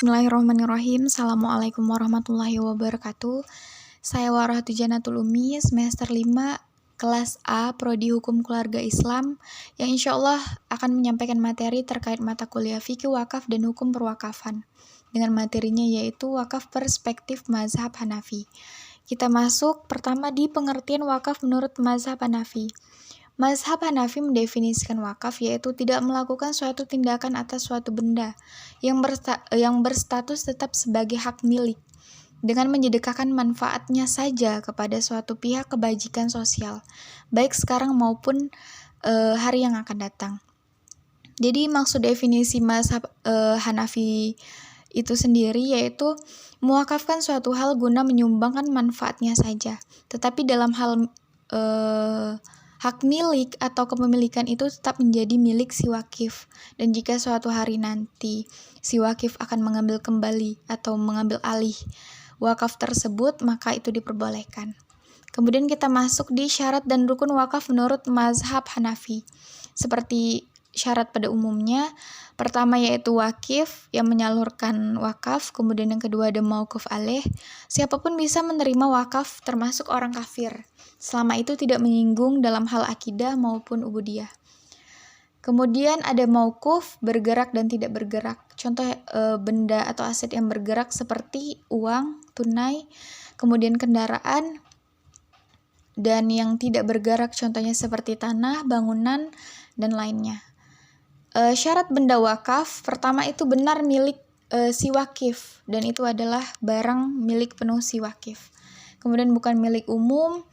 Bismillahirrahmanirrahim. Assalamualaikum warahmatullahi wabarakatuh. Saya Warah Tujanatul Umi, semester 5, kelas A, Prodi Hukum Keluarga Islam, yang insya Allah akan menyampaikan materi terkait mata kuliah fikih wakaf dan hukum perwakafan. Dengan materinya yaitu wakaf perspektif mazhab Hanafi. Kita masuk pertama di pengertian wakaf menurut mazhab Hanafi. Mazhab Hanafi mendefinisikan wakaf yaitu tidak melakukan suatu tindakan atas suatu benda yang berstatus tetap sebagai hak milik dengan menyedekahkan manfaatnya saja kepada suatu pihak kebajikan sosial, baik sekarang maupun hari yang akan datang. Jadi maksud definisi mazhab Hanafi itu sendiri yaitu mewakafkan suatu hal guna menyumbangkan manfaatnya saja, tetapi dalam hal hak milik atau kepemilikan itu tetap menjadi milik si wakif. Dan jika suatu hari nanti si wakif akan mengambil kembali atau mengambil alih wakaf tersebut, maka itu diperbolehkan. Kemudian kita masuk di syarat dan rukun wakaf menurut mazhab Hanafi. Seperti syarat pada umumnya, pertama yaitu wakif yang menyalurkan wakaf, kemudian yang kedua ada mauquf alaih. Siapapun bisa menerima wakaf termasuk orang kafir, selama itu tidak menyinggung dalam hal akidah maupun ubudiyah. Kemudian ada mauquf, bergerak dan tidak bergerak. Contoh benda atau aset yang bergerak seperti uang, tunai, kemudian kendaraan, dan yang tidak bergerak contohnya seperti tanah, bangunan, dan lainnya. Syarat benda wakaf, pertama itu benar milik si wakif, dan itu adalah barang milik penuh si wakif. Kemudian bukan milik umum,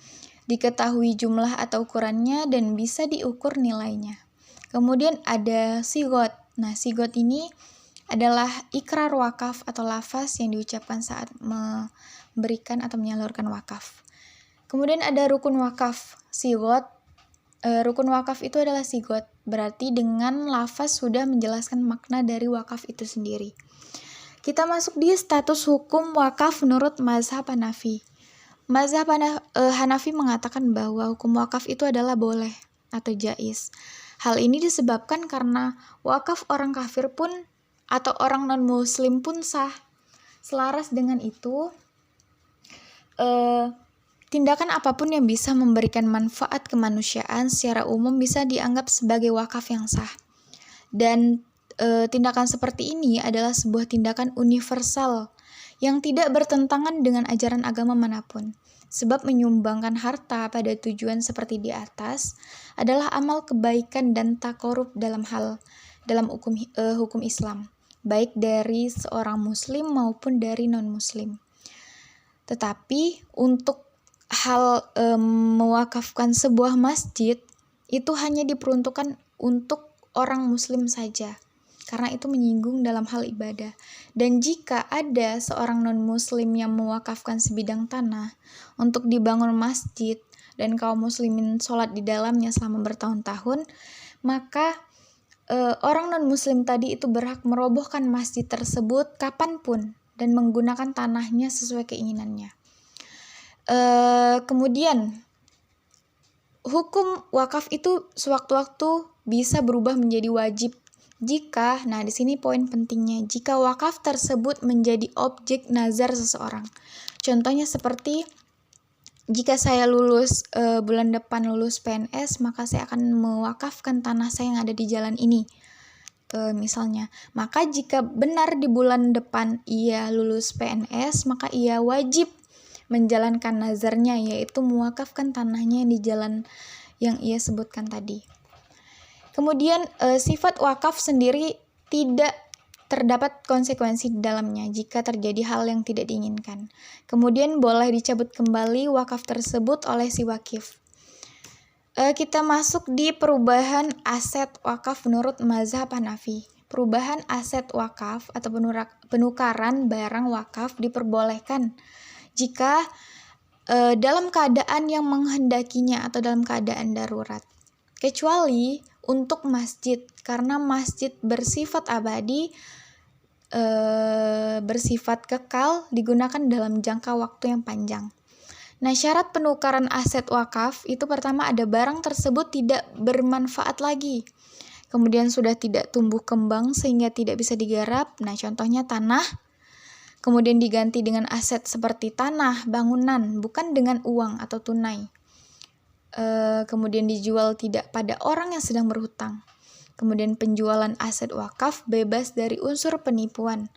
diketahui jumlah atau ukurannya, dan bisa diukur nilainya. Kemudian ada sigot. Nah, sigot ini adalah ikrar wakaf atau lafaz yang diucapkan saat memberikan atau menyalurkan wakaf. Kemudian ada rukun wakaf, sigot. Rukun wakaf itu adalah sigot, berarti dengan lafaz sudah menjelaskan makna dari wakaf itu sendiri. Kita masuk di status hukum wakaf menurut mazhab Hanafi. Mazhab Hanafi mengatakan bahwa hukum wakaf itu adalah boleh atau jais. Hal ini disebabkan karena wakaf orang kafir pun atau orang non-muslim pun sah. Selaras dengan itu, tindakan apapun yang bisa memberikan manfaat kemanusiaan secara umum bisa dianggap sebagai wakaf yang sah. Dan tindakan seperti ini adalah sebuah tindakan universal yang tidak bertentangan dengan ajaran agama manapun. Sebab menyumbangkan harta pada tujuan seperti di atas adalah amal kebaikan dan tak korup dalam hukum Islam, baik dari seorang muslim maupun dari non-muslim. Tetapi untuk hal mewakafkan sebuah masjid itu hanya diperuntukkan untuk orang muslim saja, karena itu menyinggung dalam hal ibadah. Dan jika ada seorang non-muslim yang mewakafkan sebidang tanah untuk dibangun masjid dan kaum muslimin sholat di dalamnya selama bertahun-tahun, maka orang non-muslim tadi itu berhak merobohkan masjid tersebut kapanpun dan menggunakan tanahnya sesuai keinginannya. Kemudian hukum wakaf itu sewaktu-waktu bisa berubah menjadi wajib jika, nah di sini poin pentingnya, jika wakaf tersebut menjadi objek nazar seseorang. Contohnya seperti jika saya lulus bulan depan lulus PNS, maka saya akan mewakafkan tanah saya yang ada di jalan ini. Misalnya, maka jika benar di bulan depan ia lulus PNS, maka ia wajib menjalankan nazarnya, yaitu mewakafkan tanahnya di jalan yang ia sebutkan tadi. Kemudian sifat wakaf sendiri tidak terdapat konsekuensi di dalamnya jika terjadi hal yang tidak diinginkan. Kemudian boleh dicabut kembali wakaf tersebut oleh si wakif. Kita masuk di perubahan aset wakaf menurut mazhab Hanafi. Perubahan aset wakaf atau penukaran barang wakaf diperbolehkan jika dalam keadaan yang menghendakinya atau dalam keadaan darurat. Kecuali untuk masjid, karena masjid bersifat abadi, bersifat kekal, digunakan dalam jangka waktu yang panjang. Nah, syarat penukaran aset wakaf itu pertama ada barang tersebut tidak bermanfaat lagi. kemudian sudah tidak tumbuh kembang sehingga tidak bisa digarap. Nah, contohnya tanah, kemudian diganti dengan aset seperti tanah, bangunan, bukan dengan uang atau tunai. Kemudian dijual tidak pada orang yang sedang berhutang. Kemudian penjualan aset wakaf bebas dari unsur penipuan.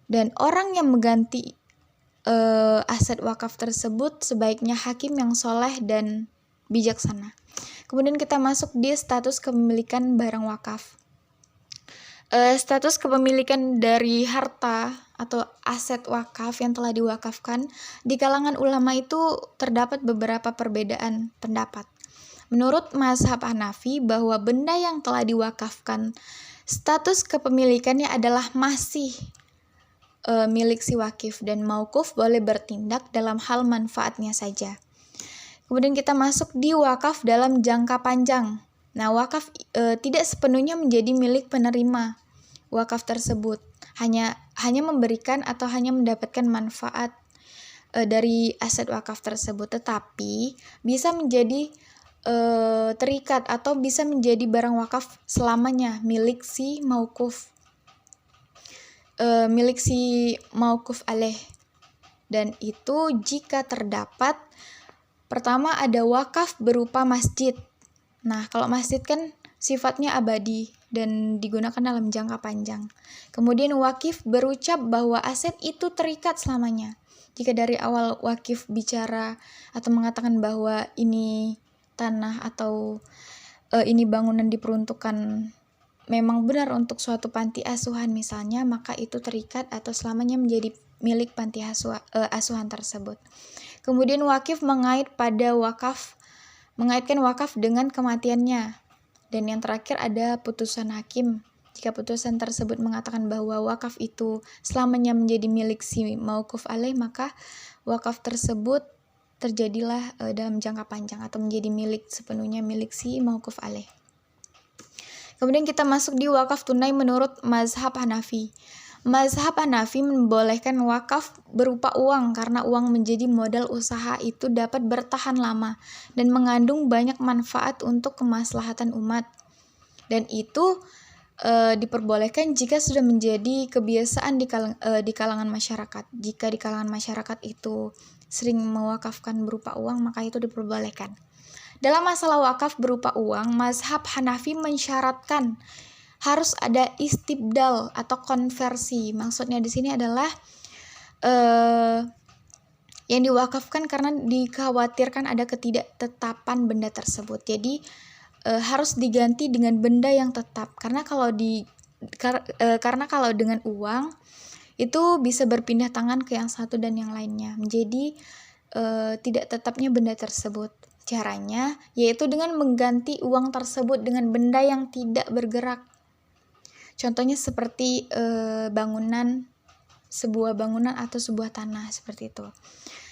Dan orang yang mengganti aset wakaf tersebut sebaiknya hakim yang soleh dan bijaksana. Kemudian kita masuk di status kepemilikan barang wakaf. Status kepemilikan dari harta atau aset wakaf yang telah diwakafkan di kalangan ulama itu terdapat beberapa perbedaan pendapat. Menurut mazhab Hanafi bahwa benda yang telah diwakafkan status kepemilikannya adalah masih milik si wakif, dan maukuf boleh bertindak dalam hal manfaatnya saja. Kemudian kita masuk di wakaf dalam jangka panjang. Nah, wakaf tidak sepenuhnya menjadi milik penerima wakaf tersebut, hanya memberikan atau hanya mendapatkan manfaat dari aset wakaf tersebut, tetapi bisa menjadi terikat atau bisa menjadi barang wakaf selamanya milik si maukuf. Milik si maukuf alaih. Dan itu jika terdapat, pertama ada wakaf berupa masjid. Nah, kalau masjid kan sifatnya abadi dan digunakan dalam jangka panjang. Kemudian wakif berucap bahwa aset itu terikat selamanya. Jika dari awal wakif bicara atau mengatakan bahwa ini tanah atau ini bangunan diperuntukkan memang benar untuk suatu panti asuhan misalnya, maka itu terikat atau selamanya menjadi milik panti asuhan tersebut. Kemudian wakif mengaitkan wakaf dengan kematiannya. Dan yang terakhir ada putusan hakim. Jika putusan tersebut mengatakan bahwa wakaf itu selamanya menjadi milik si maukuf alaih, maka wakaf tersebut terjadilah dalam jangka panjang atau menjadi sepenuhnya milik si maukuf alaih. Kemudian kita masuk di wakaf tunai menurut mazhab Hanafi. Mazhab Hanafi membolehkan wakaf berupa uang karena uang menjadi modal usaha itu dapat bertahan lama dan mengandung banyak manfaat untuk kemaslahatan umat. Dan itu diperbolehkan jika sudah menjadi kebiasaan di kalangan masyarakat. Jika di kalangan masyarakat itu sering mewakafkan berupa uang, maka itu diperbolehkan. Dalam masalah wakaf berupa uang, mazhab Hanafi mensyaratkan harus ada istibdal atau konversi. Maksudnya di sini adalah yang diwakafkan karena dikhawatirkan ada ketidaktetapan benda tersebut. Jadi harus diganti dengan benda yang tetap. Karena kalau dengan uang itu bisa berpindah tangan ke yang satu dan yang lainnya. Menjadi tidak tetapnya benda tersebut. Caranya yaitu dengan mengganti uang tersebut dengan benda yang tidak bergerak. Contohnya seperti sebuah bangunan atau sebuah tanah seperti itu.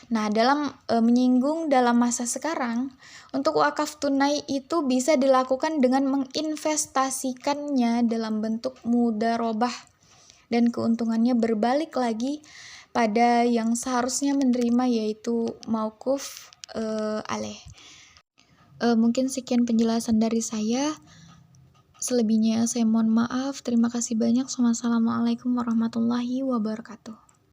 Nah, dalam menyinggung dalam masa sekarang, untuk wakaf tunai itu bisa dilakukan dengan menginvestasikannya dalam bentuk mudharabah dan keuntungannya berbalik lagi pada yang seharusnya menerima, yaitu maukuf alaih. Mungkin sekian penjelasan dari saya. Selebihnya saya mohon maaf. Terima kasih banyak. Wassalamualaikum warahmatullahi wabarakatuh.